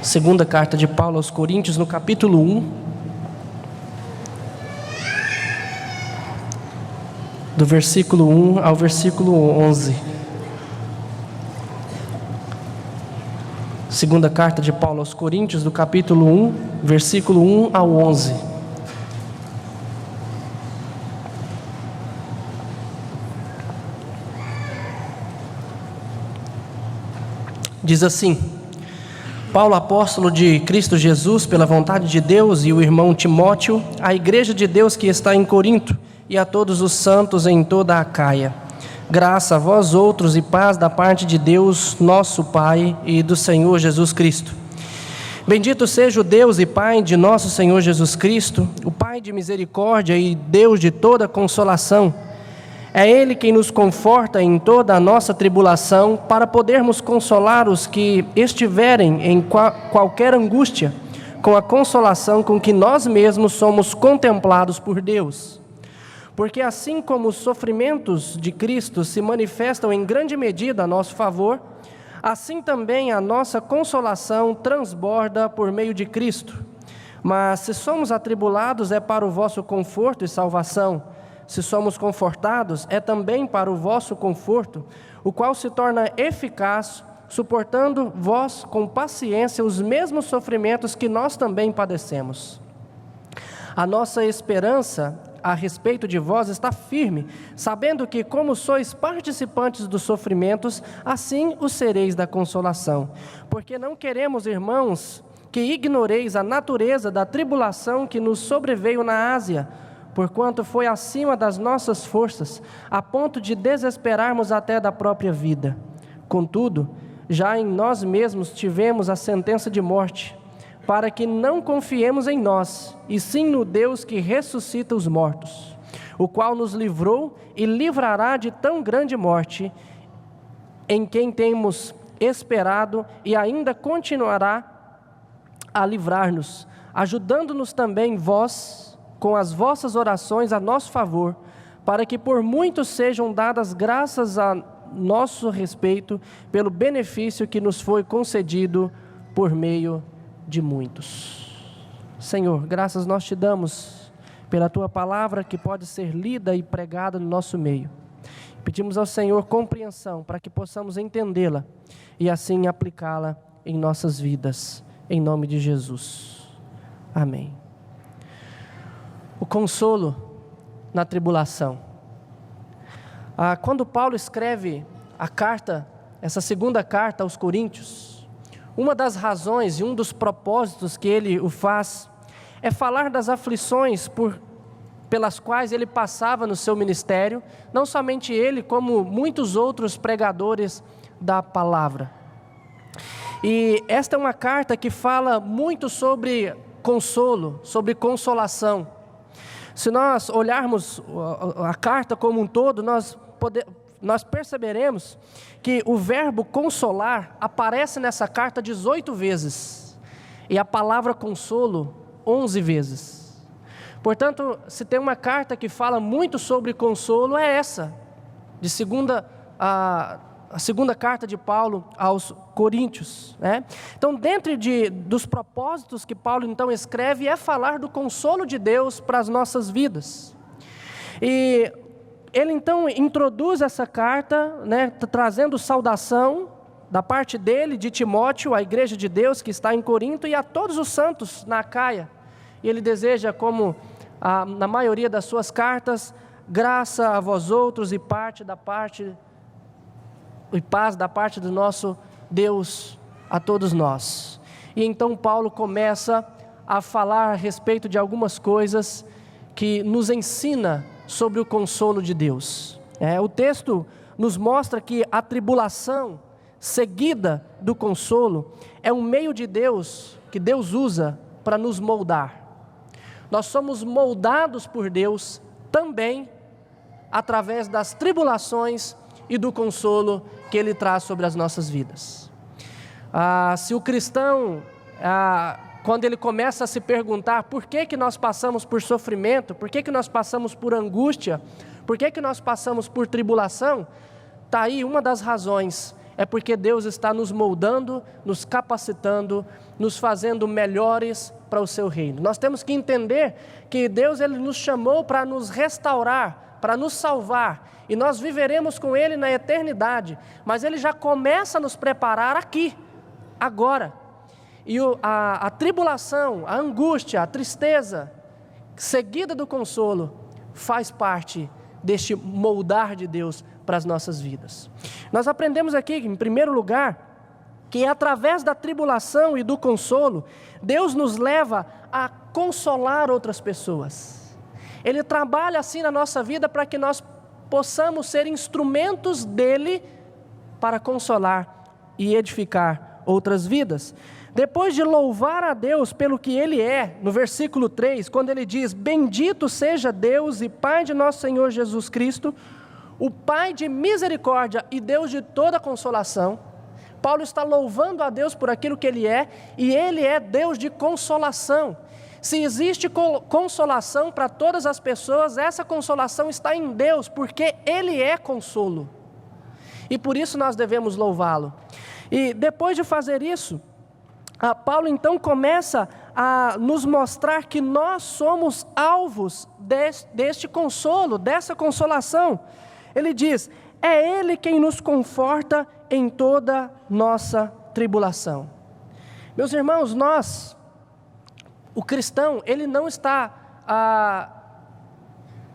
Segunda carta de Paulo aos Coríntios, no capítulo 1, do versículo 1 ao versículo 11. Segunda carta de Paulo aos Coríntios, do capítulo 1, versículo 1 ao 11. Diz assim: Paulo, apóstolo de Cristo Jesus, pela vontade de Deus, e o irmão Timóteo, à igreja de Deus que está em Corinto, e a todos os santos em toda a Acaia. Graça a vós outros e paz da parte de Deus, nosso Pai, e do Senhor Jesus Cristo. Bendito seja o Deus e Pai de nosso Senhor Jesus Cristo, o Pai de misericórdia e Deus de toda consolação. É Ele quem nos conforta em toda a nossa tribulação, para podermos consolar os que estiverem em qualquer angústia, com a consolação com que nós mesmos somos contemplados por Deus. Porque assim como os sofrimentos de Cristo se manifestam em grande medida a nosso favor, assim também a nossa consolação transborda por meio de Cristo. Mas se somos atribulados, é para o vosso conforto e salvação. Se somos confortados, é também para o vosso conforto, o qual se torna eficaz, suportando vós com paciência os mesmos sofrimentos que nós também padecemos. A nossa esperança a respeito de vós está firme, sabendo que, como sois participantes dos sofrimentos, assim o sereis da consolação. Porque não queremos, irmãos, que ignoreis a natureza da tribulação que nos sobreveio na Ásia, porquanto foi acima das nossas forças, a ponto de desesperarmos até da própria vida. Contudo, já em nós mesmos tivemos a sentença de morte, para que não confiemos em nós, e sim no Deus que ressuscita os mortos, o qual nos livrou e livrará de tão grande morte, em quem temos esperado e ainda continuará a livrar-nos, ajudando-nos também vós, com as vossas orações a nosso favor, para que por muitos sejam dadas graças a nosso respeito, pelo benefício que nos foi concedido por meio de muitos. Senhor, graças nós te damos pela tua palavra que pode ser lida e pregada no nosso meio. Pedimos ao Senhor compreensão para que possamos entendê-la e assim aplicá-la em nossas vidas, em nome de Jesus. Amém. O consolo na tribulação. Quando Paulo escreve a carta, essa segunda carta aos Coríntios, uma das razões e um dos propósitos que ele o faz é falar das aflições pelas quais ele passava no seu ministério, não somente ele, como muitos outros pregadores da palavra. E esta é uma carta que fala muito sobre consolo, sobre consolação. Se nós olharmos a carta como um todo, nós perceberemos que o verbo consolar aparece nessa carta 18 vezes, e a palavra consolo 11 vezes. Portanto, se tem uma carta que fala muito sobre consolo, é essa, a segunda carta de Paulo aos Coríntios, né? Então, dentro dos propósitos que Paulo então escreve, é falar do consolo de Deus para as nossas vidas. E ele então introduz essa carta, né, trazendo saudação da parte dele, de Timóteo, à igreja de Deus que está em Corinto, e a todos os santos na Acaia. E ele deseja, como na maioria das suas cartas, graça a vós outros e paz da parte do nosso Deus a todos nós. E então Paulo começa a falar a respeito de algumas coisas que nos ensina sobre o consolo de Deus. O texto nos mostra que a tribulação seguida do consolo é um meio de Deus, que Deus usa para nos moldar. Nós somos moldados por Deus também através das tribulações e do consolo que Ele traz sobre as nossas vidas. Se o cristão, quando ele começa a se perguntar por que nós passamos por sofrimento, por que nós passamos por angústia, por que nós passamos por tribulação, está aí uma das razões, é porque Deus está nos moldando, nos capacitando, nos fazendo melhores para o seu reino. Nós temos que entender que Deus ele nos chamou para nos restaurar, para nos salvar, e nós viveremos com Ele na eternidade, mas Ele já começa a nos preparar aqui, agora. E a tribulação, a angústia, a tristeza, seguida do consolo, faz parte deste moldar de Deus para as nossas vidas. Nós aprendemos aqui, em primeiro lugar, que através da tribulação e do consolo, Deus nos leva a consolar outras pessoas. Ele trabalha assim na nossa vida para que nós possamos ser instrumentos dele para consolar e edificar outras vidas. Depois de louvar a Deus pelo que Ele é, no versículo 3, quando Ele diz: bendito seja Deus e Pai de nosso Senhor Jesus Cristo, o Pai de misericórdia e Deus de toda consolação. Paulo está louvando a Deus por aquilo que Ele é, e Ele é Deus de consolação. Se existe consolação para todas as pessoas, essa consolação está em Deus, porque Ele é consolo. E por isso nós devemos louvá-lo. E depois de fazer isso, Paulo então começa a nos mostrar que nós somos alvos deste consolo, dessa consolação. Ele diz: é Ele quem nos conforta em toda nossa tribulação. Meus irmãos, o cristão, ele não está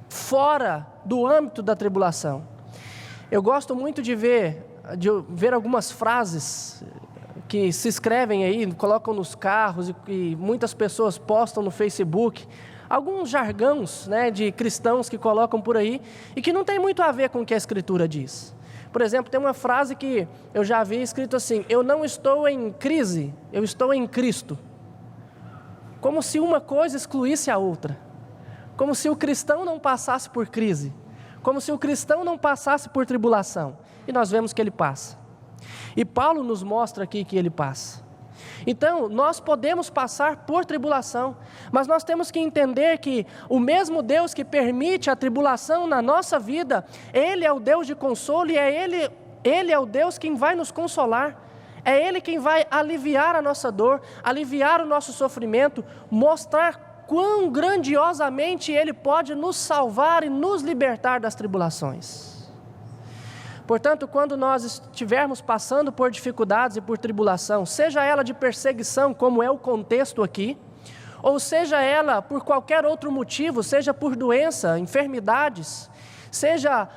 fora do âmbito da tribulação. Eu gosto muito de ver algumas frases que se escrevem aí, colocam nos carros e muitas pessoas postam no Facebook, alguns jargões, né, de cristãos que colocam por aí e que não tem muito a ver com o que a Escritura diz. Por exemplo, tem uma frase que eu já vi escrito assim: eu não estou em crise, eu estou em Cristo. Como se uma coisa excluísse a outra, como se o cristão não passasse por crise, como se o cristão não passasse por tribulação, e nós vemos que ele passa, e Paulo nos mostra aqui que ele passa. Então, nós podemos passar por tribulação, mas nós temos que entender que o mesmo Deus que permite a tribulação na nossa vida, Ele é o Deus de consolo e Ele é o Deus quem vai nos consolar. É Ele quem vai aliviar a nossa dor, aliviar o nosso sofrimento, mostrar quão grandiosamente Ele pode nos salvar e nos libertar das tribulações. Portanto, quando nós estivermos passando por dificuldades e por tribulação, seja ela de perseguição, como é o contexto aqui, ou seja ela por qualquer outro motivo, seja por doença, enfermidades, seja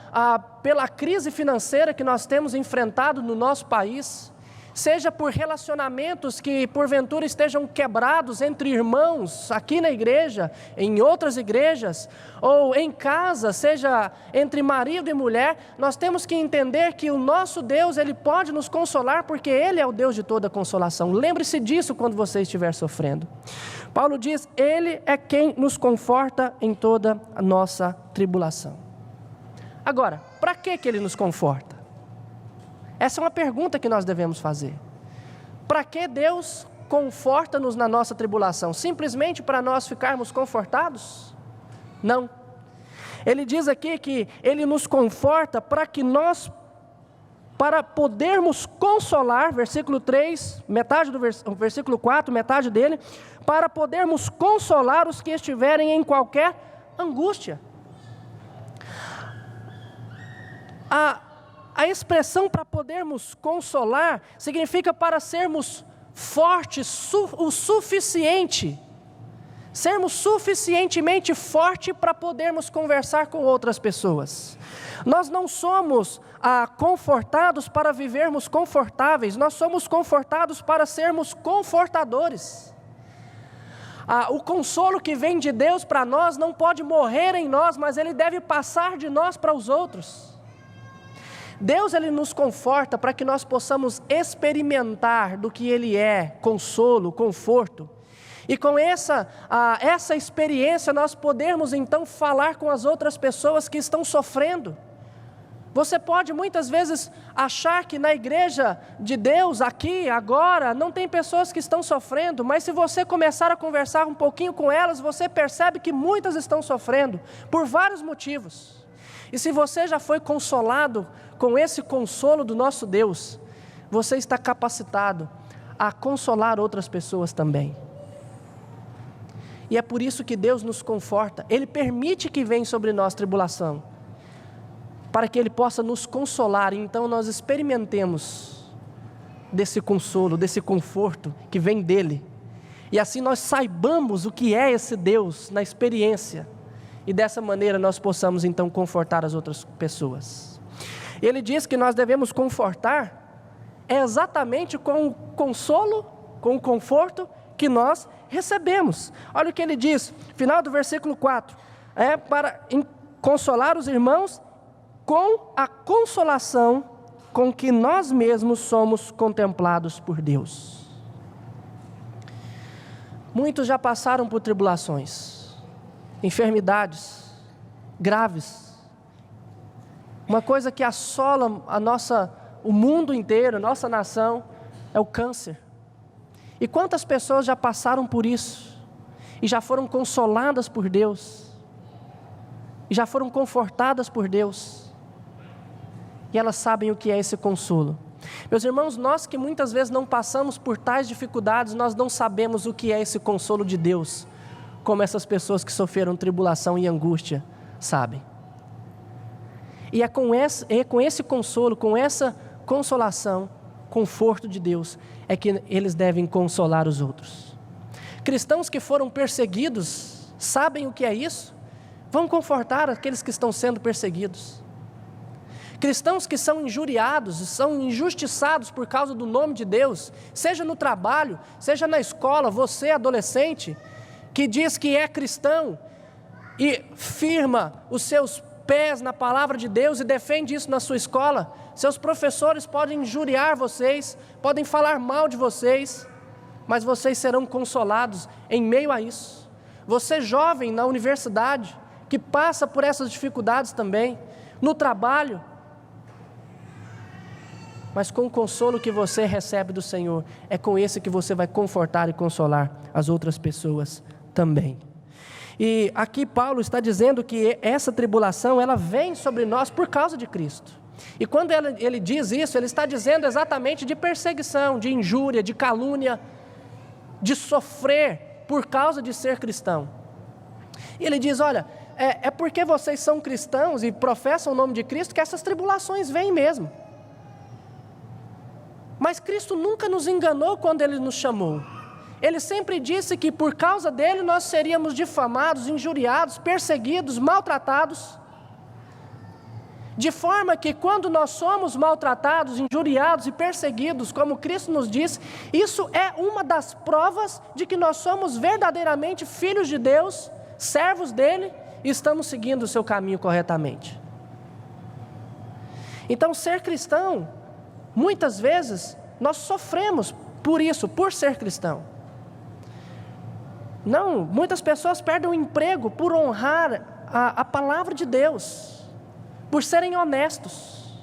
pela crise financeira que nós temos enfrentado no nosso país, seja por relacionamentos que porventura estejam quebrados entre irmãos aqui na igreja, em outras igrejas, ou em casa, seja entre marido e mulher, nós temos que entender que o nosso Deus, Ele pode nos consolar, porque Ele é o Deus de toda consolação. Lembre-se disso quando você estiver sofrendo. Paulo diz: Ele é quem nos conforta em toda a nossa tribulação. Agora, para que Ele nos conforta? Essa é uma pergunta que nós devemos fazer. Para que Deus conforta-nos na nossa tribulação? Simplesmente para nós ficarmos confortados? Não. Ele diz aqui que Ele nos conforta para podermos consolar, versículo 3, metade do versículo 4, metade dele, para podermos consolar os que estiverem em qualquer angústia. A expressão para podermos consolar significa para sermos fortes o suficiente, sermos suficientemente fortes para podermos conversar com outras pessoas. Nós não somos confortados para vivermos confortáveis, nós somos confortados para sermos confortadores. O consolo que vem de Deus para nós não pode morrer em nós, mas ele deve passar de nós para os outros. Deus, Ele nos conforta para que nós possamos experimentar do que Ele é, consolo, conforto. E com essa experiência nós podemos então falar com as outras pessoas que estão sofrendo. Você pode muitas vezes achar que na igreja de Deus, aqui, agora, não tem pessoas que estão sofrendo, mas se você começar a conversar um pouquinho com elas, você percebe que muitas estão sofrendo, por vários motivos. E se você já foi consolado com esse consolo do nosso Deus, você está capacitado a consolar outras pessoas também. E é por isso que Deus nos conforta. Ele permite que venha sobre nós tribulação, para que Ele possa nos consolar, e então nós experimentemos desse consolo, desse conforto que vem dEle. E assim nós saibamos o que é esse Deus na experiência, e dessa maneira nós possamos então confortar as outras pessoas. Ele diz que nós devemos confortar exatamente com o consolo, com o conforto que nós recebemos. Olha o que ele diz, final do versículo 4, para consolar os irmãos com a consolação com que nós mesmos somos contemplados por Deus. Muitos já passaram por tribulações, enfermidades graves. Uma coisa que assola o mundo inteiro, a nossa nação, é o câncer. E quantas pessoas já passaram por isso, e já foram consoladas por Deus, e já foram confortadas por Deus, e elas sabem o que é esse consolo. Meus irmãos, nós que muitas vezes não passamos por tais dificuldades, nós não sabemos o que é esse consolo de Deus, como essas pessoas que sofreram tribulação e angústia sabem. E é com esse consolo, com essa consolação, conforto de Deus, é que eles devem consolar os outros. Cristãos que foram perseguidos, sabem o que é isso? Vão confortar aqueles que estão sendo perseguidos. Cristãos que são injuriados, são injustiçados por causa do nome de Deus, seja no trabalho, seja na escola, você adolescente, que diz que é cristão, e firma os seus pés na palavra de Deus e defende isso na sua escola, seus professores podem injuriar vocês, podem falar mal de vocês, mas vocês serão consolados em meio a isso. Você jovem na universidade, que passa por essas dificuldades também, no trabalho, mas com o consolo que você recebe do Senhor, é com esse que você vai confortar e consolar as outras pessoas também. E aqui Paulo está dizendo que essa tribulação, ela vem sobre nós por causa de Cristo. E quando ele diz isso, ele está dizendo exatamente de perseguição, de injúria, de calúnia, de sofrer por causa de ser cristão. E ele diz, olha, é porque vocês são cristãos e professam o nome de Cristo que essas tribulações vêm mesmo. Mas Cristo nunca nos enganou quando Ele nos chamou. Ele sempre disse que por causa dele nós seríamos difamados, injuriados, perseguidos, maltratados. De forma que quando nós somos maltratados, injuriados e perseguidos, como Cristo nos diz, isso é uma das provas de que nós somos verdadeiramente filhos de Deus, servos dele, e estamos seguindo o seu caminho corretamente. Então, ser cristão, muitas vezes, nós sofremos por isso, por ser cristão. Não, muitas pessoas perdem o emprego por honrar a palavra de Deus, por serem honestos.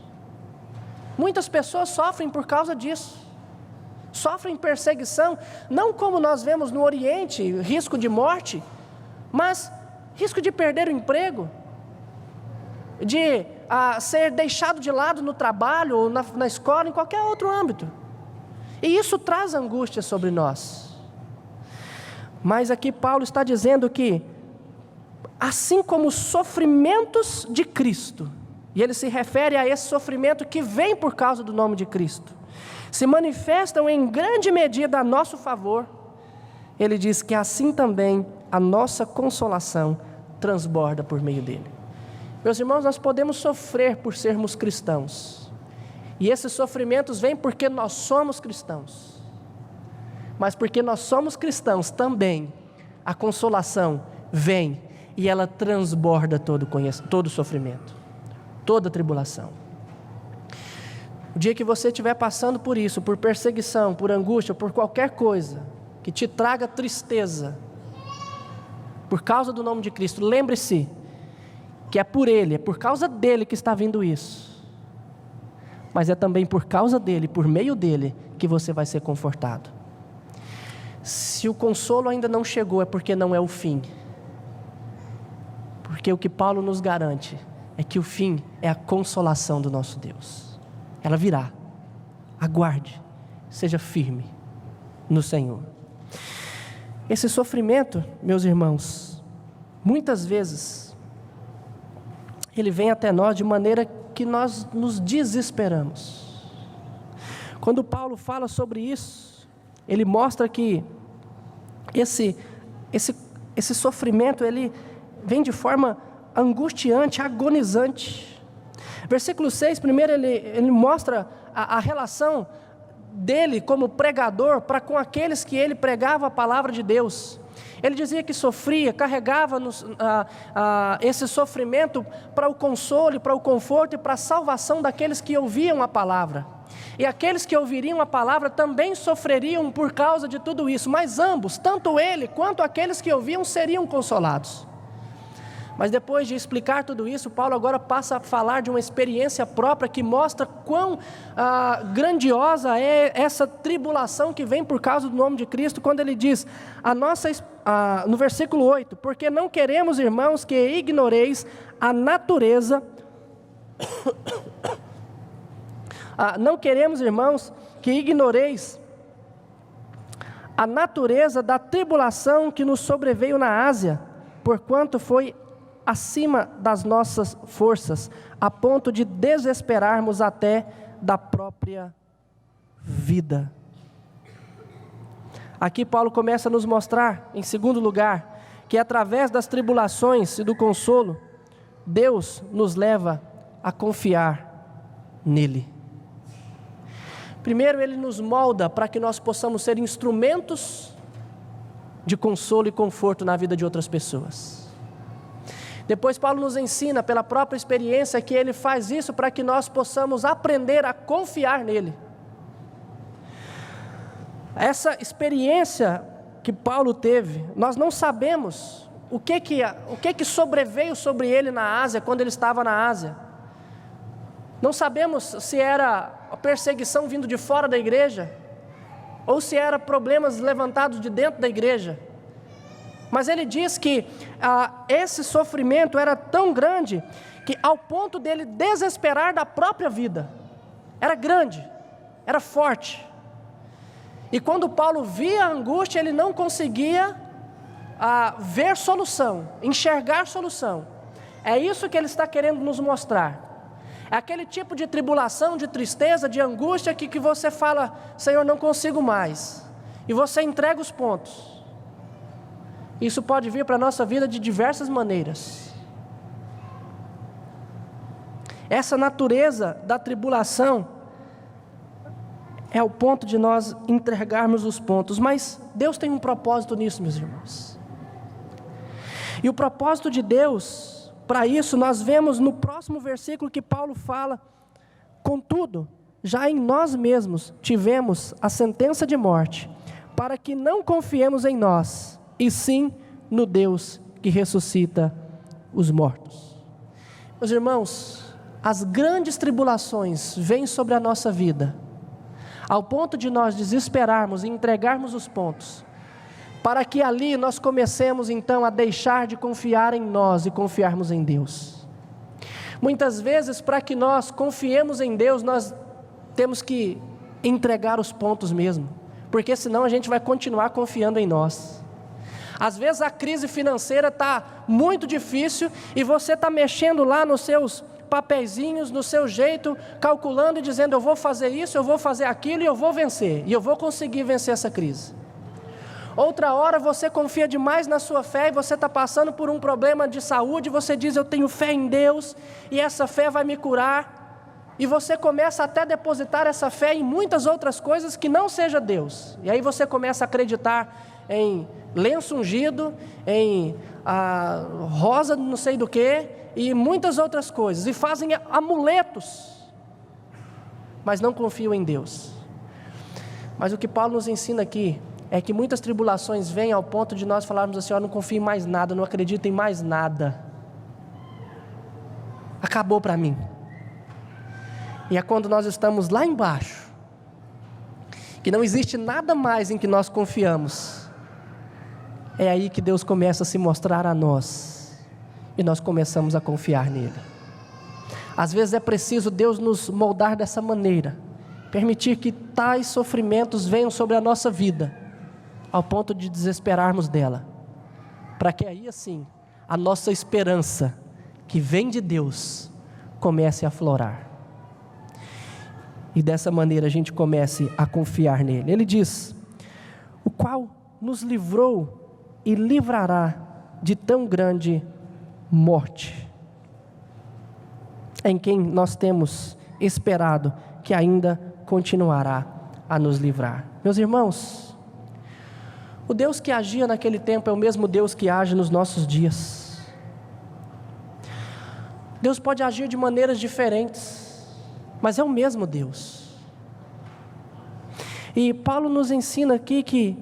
Muitas pessoas sofrem por causa disso. Sofrem perseguição, não como nós vemos no Oriente, risco de morte, mas risco de perder o emprego, de ser deixado de lado no trabalho, ou na escola, em qualquer outro âmbito. E isso traz angústia sobre nós. Mas aqui Paulo está dizendo que, assim como os sofrimentos de Cristo, e ele se refere a esse sofrimento que vem por causa do nome de Cristo, se manifestam em grande medida a nosso favor, ele diz que assim também a nossa consolação transborda por meio dele. Meus irmãos, nós podemos sofrer por sermos cristãos, e esses sofrimentos vêm porque nós somos cristãos. Mas porque nós somos cristãos também, a consolação vem e ela transborda todo sofrimento, toda tribulação. O dia que você estiver passando por isso, por perseguição, por angústia, por qualquer coisa que te traga tristeza, por causa do nome de Cristo, lembre-se que é por Ele, é por causa dEle que está vindo isso. Mas é também por causa dEle, por meio dEle, que você vai ser confortado. Se o consolo ainda não chegou, é porque não é o fim. Porque o que Paulo nos garante é que o fim é a consolação do nosso Deus. Ela virá. aguarde, seja firme no Senhor. Esse sofrimento, meus irmãos, muitas vezes, ele vem até nós de maneira que nós nos desesperamos. Quando Paulo fala sobre isso, ele mostra que esse sofrimento, ele vem de forma angustiante, agonizante. Versículo 6, primeiro ele mostra a relação dele como pregador para com aqueles que ele pregava a palavra de Deus. Ele dizia que sofria, carregava esse sofrimento para o consolo, para o conforto e para a salvação daqueles que ouviam a palavra. E aqueles que ouviriam a palavra também sofreriam por causa de tudo isso, mas ambos, tanto ele quanto aqueles que ouviam, seriam consolados. Mas depois de explicar tudo isso, Paulo agora passa a falar de uma experiência própria que mostra quão grandiosa é essa tribulação que vem por causa do nome de Cristo, quando ele diz, no versículo 8, porque não queremos, irmãos, que ignoreis a natureza, não queremos, irmãos, que ignoreis a natureza da tribulação que nos sobreveio na Ásia, porquanto foi acima das nossas forças, a ponto de desesperarmos até da própria vida. Aqui Paulo começa a nos mostrar, em segundo lugar, que através das tribulações e do consolo, Deus nos leva a confiar nele. Primeiro, ele nos molda para que nós possamos ser instrumentos de consolo e conforto na vida de outras pessoas. Depois Paulo nos ensina pela própria experiência que ele faz isso para que nós possamos aprender a confiar nele. Essa experiência que Paulo teve, nós não sabemos o que sobreveio sobre ele na Ásia, quando ele estava na Ásia. Não sabemos se era a perseguição vindo de fora da igreja, ou se era problemas levantados de dentro da igreja. Mas ele diz que esse sofrimento era tão grande, que ao ponto dele desesperar da própria vida. Era grande, era forte. E quando Paulo via a angústia, ele não conseguia ver solução, enxergar solução. É isso que ele está querendo nos mostrar. É aquele tipo de tribulação, de tristeza, de angústia que você fala, Senhor, não consigo mais. E você entrega os pontos. Isso pode vir para a nossa vida de diversas maneiras. Essa natureza da tribulação é o ponto de nós entregarmos os pontos. Mas Deus tem um propósito nisso, meus irmãos. E o propósito de Deus, para isso, nós vemos no próximo versículo que Paulo fala: contudo, já em nós mesmos tivemos a sentença de morte, para que não confiemos em nós, e sim no Deus que ressuscita os mortos. Meus irmãos, as grandes tribulações vêm sobre a nossa vida, ao ponto de nós desesperarmos e entregarmos os pontos, para que ali nós comecemos então a deixar de confiar em nós e confiarmos em Deus. Muitas vezes, para que nós confiemos em Deus, nós temos que entregar os pontos mesmo, porque senão a gente vai continuar confiando em nós. Às vezes a crise financeira está muito difícil e você está mexendo lá nos seus papeizinhos, no seu jeito, calculando e dizendo, eu vou fazer isso, eu vou fazer aquilo e eu vou vencer, e eu vou conseguir vencer essa crise. Outra hora você confia demais na sua fé e você está passando por um problema de saúde, você diz, eu tenho fé em Deus e essa fé vai me curar, e você começa até a depositar essa fé em muitas outras coisas que não seja Deus, e aí você começa a acreditar em lenço ungido, em rosa não sei do que, e muitas outras coisas, e fazem amuletos, mas não confiam em Deus. Mas o que Paulo nos ensina aqui, é que muitas tribulações vêm ao ponto de nós falarmos assim, eu não confio em mais nada, não acredito em mais nada, acabou para mim. E é quando nós estamos lá embaixo, que não existe nada mais em que nós confiamos, é aí que Deus começa a se mostrar a nós, e nós começamos a confiar nele. Às vezes é preciso Deus nos moldar dessa maneira, permitir que tais sofrimentos venham sobre a nossa vida, ao ponto de desesperarmos dela, para que aí assim, a nossa esperança, que vem de Deus, comece a aflorar. E dessa maneira a gente comece a confiar nele. Ele diz: o qual nos livrou e livrará de tão grande morte, em quem nós temos esperado que ainda continuará a nos livrar. Meus irmãos, o Deus que agia naquele tempo é o mesmo Deus que age nos nossos dias. Deus pode agir de maneiras diferentes, mas é o mesmo Deus. E Paulo nos ensina aqui que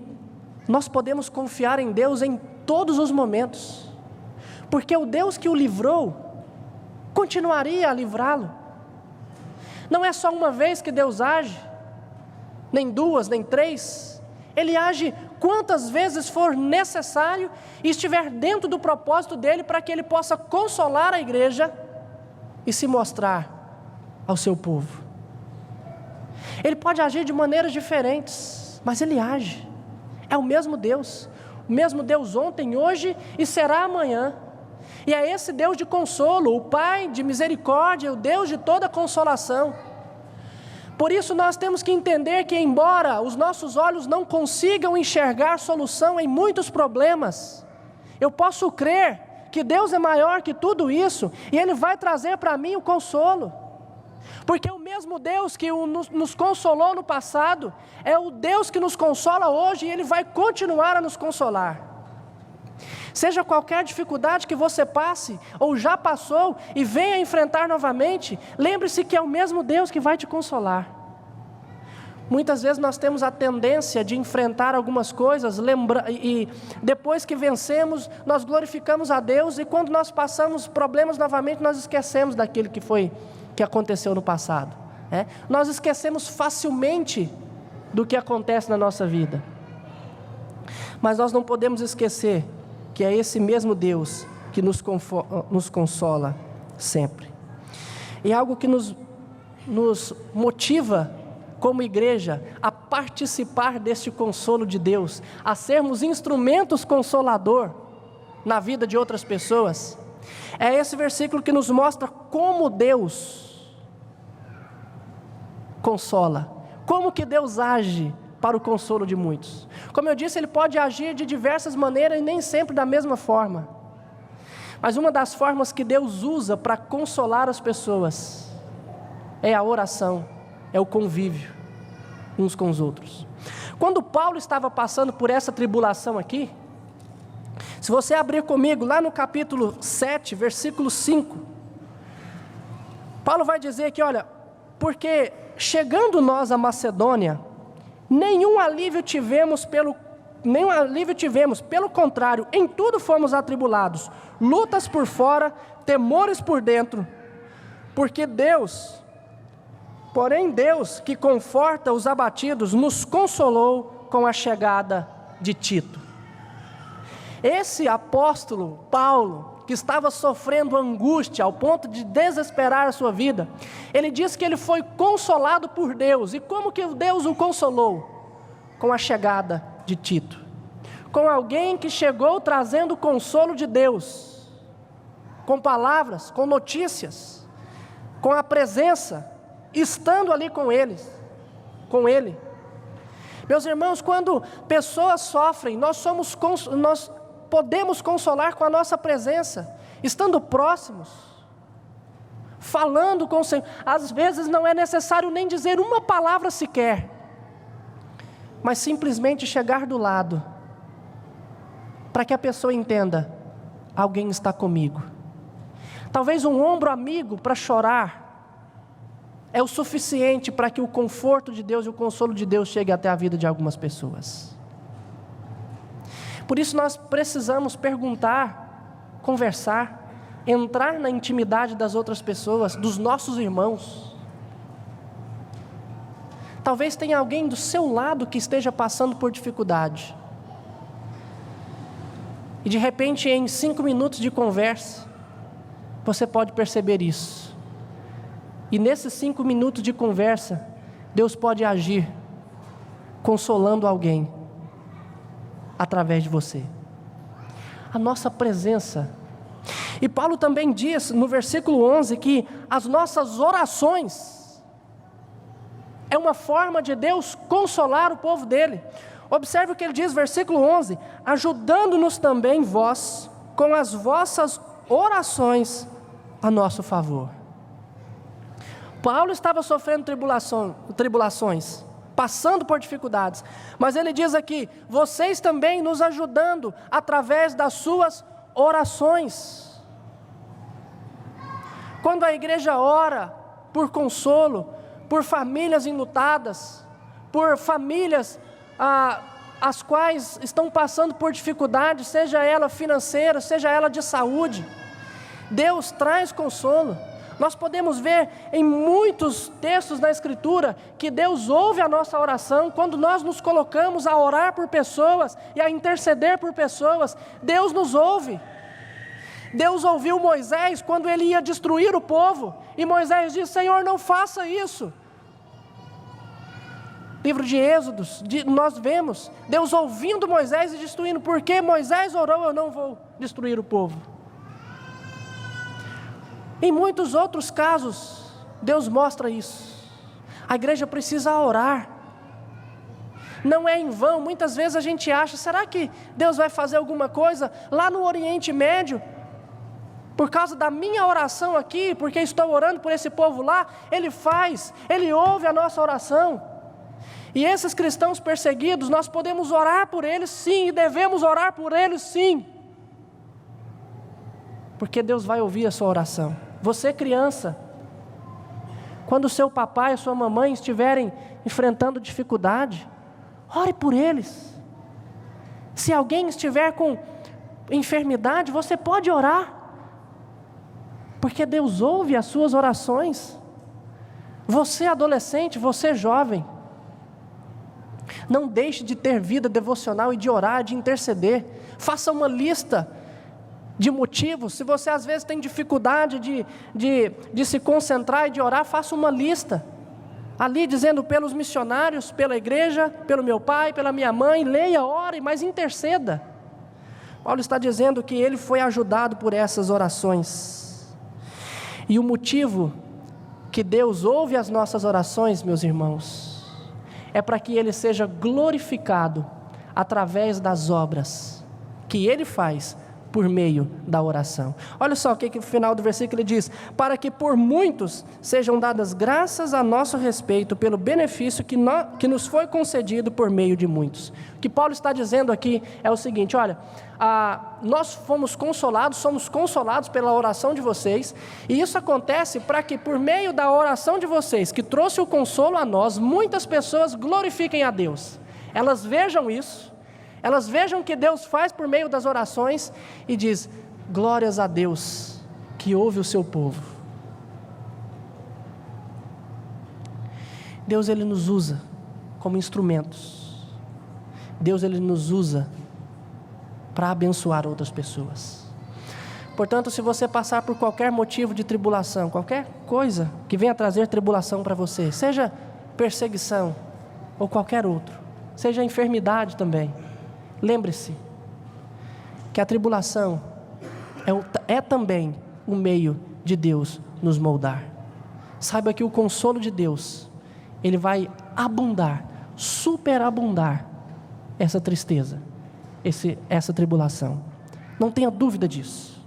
nós podemos confiar em Deus em todos os momentos, porque o Deus que o livrou continuaria a livrá-lo. Não é só uma vez que Deus age, nem duas, nem três. Ele age quantas vezes for necessário e estiver dentro do propósito dele, para que ele possa consolar a igreja e se mostrar ao seu povo. Ele pode agir de maneiras diferentes, mas ele age. É o mesmo Deus ontem, hoje e será amanhã. E é esse Deus de consolo, o Pai de misericórdia, o Deus de toda consolação. Por isso nós temos que entender que, embora os nossos olhos não consigam enxergar solução em muitos problemas, eu posso crer que Deus é maior que tudo isso, e Ele vai trazer para mim o consolo. Porque o mesmo Deus que nos consolou no passado, é o Deus que nos consola hoje, e Ele vai continuar a nos consolar. Seja qualquer dificuldade que você passe, ou já passou, e venha enfrentar novamente, lembre-se que é o mesmo Deus que vai te consolar. Muitas vezes nós temos a tendência de enfrentar algumas coisas, e depois que vencemos, nós glorificamos a Deus, e quando nós passamos problemas novamente, nós esquecemos daquilo que aconteceu no passado. Nós esquecemos facilmente do que acontece na nossa vida. Mas nós não podemos esquecer que é esse mesmo Deus que nos consola sempre. E algo que nos motiva como igreja a participar deste consolo de Deus, a sermos instrumentos consolador na vida de outras pessoas, é esse versículo que nos mostra como Deus consola, como que Deus age para o consolo de muitos. Como eu disse, Ele pode agir de diversas maneiras e nem sempre da mesma forma. Mas uma das formas que Deus usa para consolar as pessoas é a oração, é o convívio uns com os outros. Quando Paulo estava passando por essa tribulação aqui, se você abrir comigo lá no capítulo 7, versículo 5, Paulo vai dizer que, olha, porque chegando nós à Macedônia, nenhum alívio tivemos, pelo contrário, em tudo fomos atribulados, lutas por fora, temores por dentro, porém Deus, que conforta os abatidos, nos consolou com a chegada de Tito. Esse apóstolo Paulo, que estava sofrendo angústia ao ponto de desesperar a sua vida, ele diz que ele foi consolado por Deus. E como que Deus o consolou? Com a chegada de Tito, com alguém que chegou trazendo o consolo de Deus, com palavras, com notícias, com a presença, estando ali com ele. Meus irmãos, quando pessoas sofrem, nós podemos consolar com a nossa presença, estando próximos, falando com o Senhor. Às vezes não é necessário nem dizer uma palavra sequer, mas simplesmente chegar do lado, para que a pessoa entenda: alguém está comigo. Talvez um ombro amigo para chorar é o suficiente para que o conforto de Deus e o consolo de Deus chegue até a vida de algumas pessoas. Por isso nós precisamos perguntar, conversar, entrar na intimidade das outras pessoas, dos nossos irmãos. Talvez tenha alguém do seu lado que esteja passando por dificuldade. E de repente, em 5 minutos de conversa, você pode perceber isso. E nesses 5 minutos de conversa, Deus pode agir consolando alguém através de você. A nossa presença. E Paulo também diz no versículo 11 que as nossas orações é uma forma de Deus consolar o povo dele. Observe o que ele diz, versículo 11: ajudando-nos também vós com as vossas orações a nosso favor. Paulo estava sofrendo tribulações, passando por dificuldades, mas ele diz aqui: vocês também nos ajudando através das suas orações. Quando a igreja ora por consolo, por famílias enlutadas, por famílias as quais estão passando por dificuldades, seja ela financeira, seja ela de saúde, Deus traz consolo. Nós podemos ver em muitos textos na Escritura que Deus ouve a nossa oração. Quando nós nos colocamos a orar por pessoas e a interceder por pessoas, Deus nos ouve. Deus ouviu Moisés quando ele ia destruir o povo, e Moisés disse: Senhor, não faça isso. Livro de Êxodos, nós vemos Deus ouvindo Moisés e destruindo. Porque Moisés orou: eu não vou destruir o povo. Em muitos outros casos, Deus mostra isso. A igreja precisa orar. Não é em vão. Muitas vezes a gente acha: será que Deus vai fazer alguma coisa lá no Oriente Médio? Por causa da minha oração aqui, porque estou orando por esse povo lá, Ele faz, Ele ouve a nossa oração. E esses cristãos perseguidos, nós podemos orar por eles sim, e devemos orar por eles sim, porque Deus vai ouvir a sua oração. Você, criança, quando seu papai e sua mamãe estiverem enfrentando dificuldade, ore por eles. Se alguém estiver com enfermidade, você pode orar, porque Deus ouve as suas orações. Você, adolescente, você, jovem, não deixe de ter vida devocional e de orar, de interceder. Faça uma lista de motivos. Se você às vezes tem dificuldade de se concentrar e de orar, faça uma lista ali dizendo: pelos missionários, pela igreja, pelo meu pai, pela minha mãe. Leia, ore, mas interceda. Paulo está dizendo que ele foi ajudado por essas orações. E o motivo que Deus ouve as nossas orações, meus irmãos, é para que Ele seja glorificado através das obras que Ele faz por meio da oração. Olha só o que no final do versículo ele diz: para que por muitos sejam dadas graças a nosso respeito pelo benefício que nos foi concedido por meio de muitos. O que Paulo está dizendo aqui é o seguinte: olha, nós somos consolados pela oração de vocês, e isso acontece para que por meio da oração de vocês, que trouxe o consolo a nós, muitas pessoas glorifiquem a Deus. Elas vejam isso, elas vejam o que Deus faz por meio das orações e diz: glórias a Deus que ouve o seu povo. Deus, Ele nos usa como instrumentos. Deus, Ele nos usa para abençoar outras pessoas. Portanto, se você passar por qualquer motivo de tribulação, qualquer coisa que venha trazer tribulação para você, seja perseguição ou qualquer outro, seja enfermidade também, lembre-se que a tribulação é também um meio de Deus nos moldar. Saiba que o consolo de Deus, Ele vai abundar, superabundar essa tristeza, essa tribulação. Não tenha dúvida disso.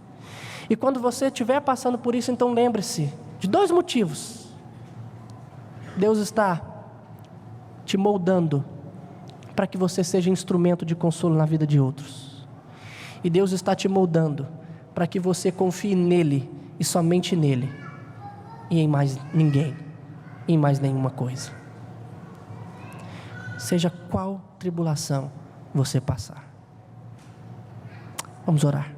E quando você estiver passando por isso, então lembre-se de 2 motivos. Deus está te moldando para que você seja instrumento de consolo na vida de outros. E Deus está te moldando para que você confie nele e somente nele, e em mais ninguém, em mais nenhuma coisa. Seja qual tribulação você passar. Vamos orar.